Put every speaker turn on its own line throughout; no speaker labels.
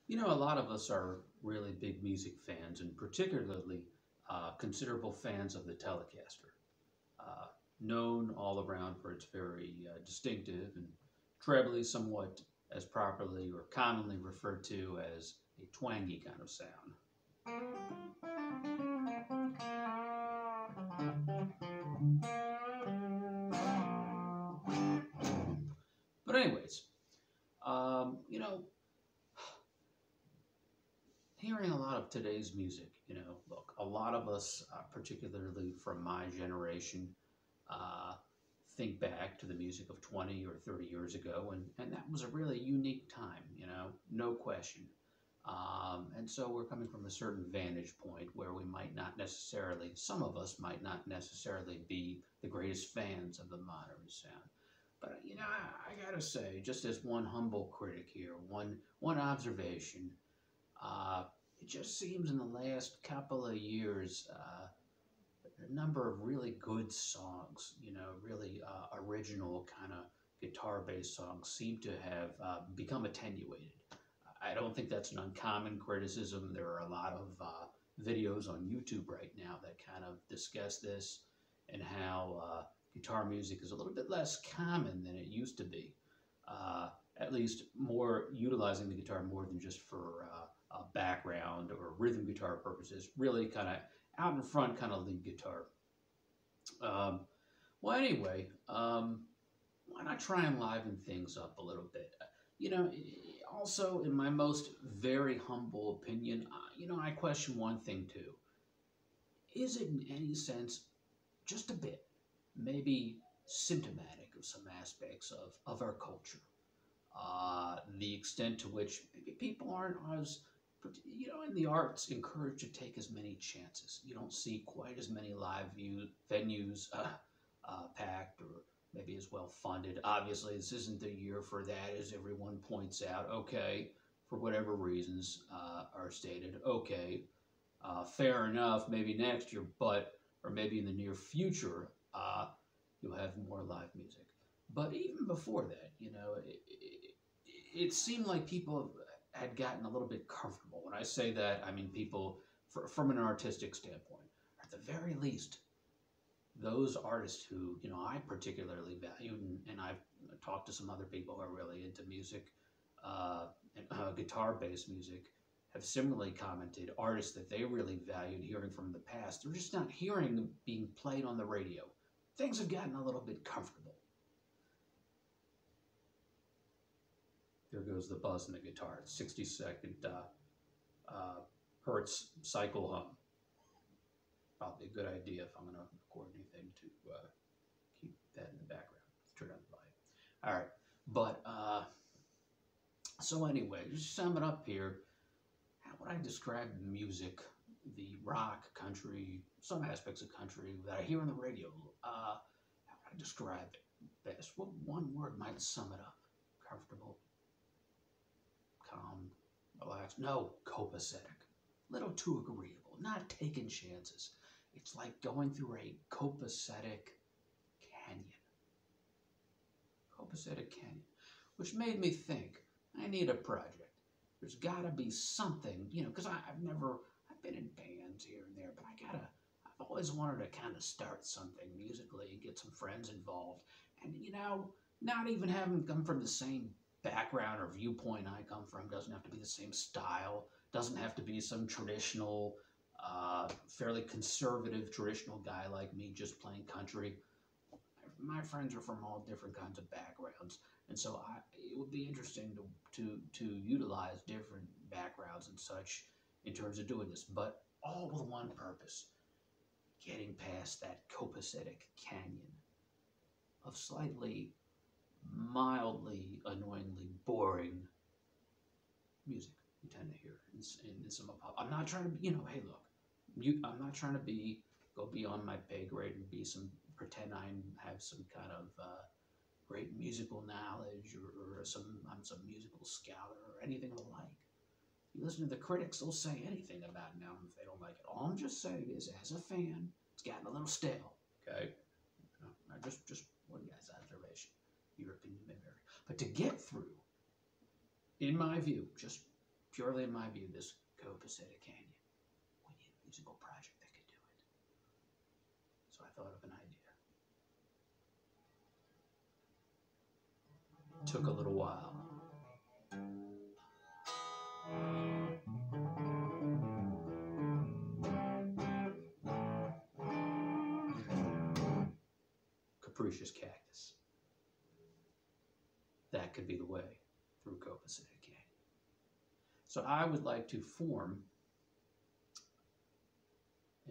You know, a lot of us are really big music fans, and particularly considerable fans of the Telecaster, uh, known all around for its very distinctive and trebly, somewhat as properly or commonly referred to as a twangy kind of sound. But anyways, you know, hearing a lot of today's music, look, a lot of us, particularly from my generation, uh, think back to the music of 20 or 30 years ago, and that was a really unique time, no question. And so we're coming from a certain vantage point where we might not necessarily, some of us might not necessarily be the greatest fans of the modern sound. But I gotta say, just as one humble critic here, one observation, uh, it just seems in the last couple of years, a number of really good songs, really original kind of guitar-based songs seem to have become attenuated. I don't think that's an uncommon criticism. There are a lot of videos on YouTube right now that kind of discuss this and how guitar music is a little bit less common than it used to be. Uh, at least more utilizing the guitar more than just for background or rhythm guitar purposes, really kind of out in front kind of lead guitar. Um, well, anyway, why not try and liven things up a little bit? Also, in my most very humble opinion, I question one thing too. Is it in any sense, just a bit, maybe symptomatic of some aspects of our culture? The extent to which maybe people aren't as, in the arts, encouraged to take as many chances. You don't see quite as many venues packed or maybe as well funded. Obviously, this isn't the year for that, as everyone points out. Okay, for whatever reasons are stated. Okay, fair enough. Maybe next year, but or maybe in the near future, you'll have more live music. But even before that, it seemed like people had gotten a little bit comfortable. When I say that, I mean people from an artistic standpoint. At the very least, those artists who I particularly value, and I've talked to some other people who are really into music, and guitar-based music, have similarly commented artists that they really valued hearing from the past. They're just not hearing them being played on the radio. Things have gotten a little bit comfortable. There goes the buzz in the guitar. 60-second hertz cycle hum. Probably a good idea if I'm going to record anything to keep that in the background. Let's turn on the volume. All right. But so anyway, just sum it up here. How would I describe music, the rock, country, some aspects of country that I hear on the radio? How would I describe it best? What one word might sum it up? Comfortable, calm, relaxed. No, copacetic. Little too agreeable. Not taking chances. It's like going through a copacetic canyon. Copacetic canyon. Which made me think, I need a project. There's got to be something, because I've been in bands here and there, but I've always wanted to kind of start something musically and get some friends involved. And, not even having them come from the same background or viewpoint I come from, doesn't have to be the same style, doesn't have to be some traditional, fairly conservative traditional guy like me just playing country. My friends are from all different kinds of backgrounds, and so it would be interesting to utilize different backgrounds and such in terms of doing this, but all with one purpose: getting past that copacetic canyon of slightly, mildly, annoyingly boring music you tend to hear in some pop. I'm not trying to, hey, look, I'm not trying to go beyond my pay grade and be some pretend I have some kind of great musical knowledge or I'm some musical scholar or anything of the like. You listen to the critics, they'll say anything about an album if they don't like it. All I'm just saying is, as a fan, it's gotten a little stale. Okay, just one guy's observation. Your opinion may vary, but to get through, in my view, just purely in my view, this copacetic canyon, we need a musical project that could do it. So I thought of an idea. Took a little while. Capricious Cactus. That could be the way through copacetic canyon. So I would like to form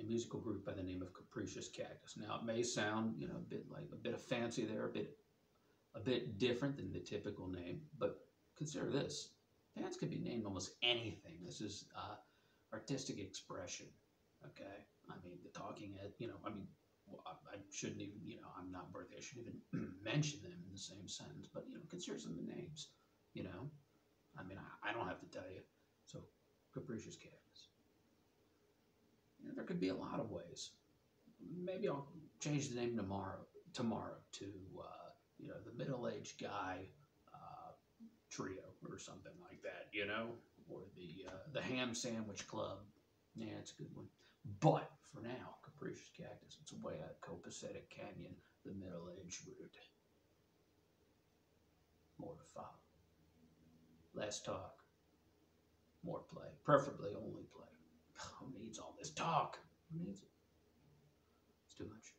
a musical group by the name of Capricious Cactus. Now it may sound, you know, a bit of fancy there, a bit different than the typical name, but consider this: bands can be named almost anything. This is artistic expression. Okay, I mean the talking head. You know, I mean, I shouldn't even, you know, I'm not worthy. I shouldn't even mention them in the same sentence. But you know, consider some of the names. You know, I mean, I don't have to tell you. So, Capricious Cactus. You know, there could be a lot of ways. Maybe I'll change the name tomorrow to you know, the middle-aged guy trio or something like that. You know, or the ham sandwich club. Yeah, it's a good one. But for now, Capricious Cactus. It's a way out of copacetic canyon, the middle-aged route. More to follow. Less talk. More play. Preferably only play. Who needs all this talk? Who needs it? It's too much.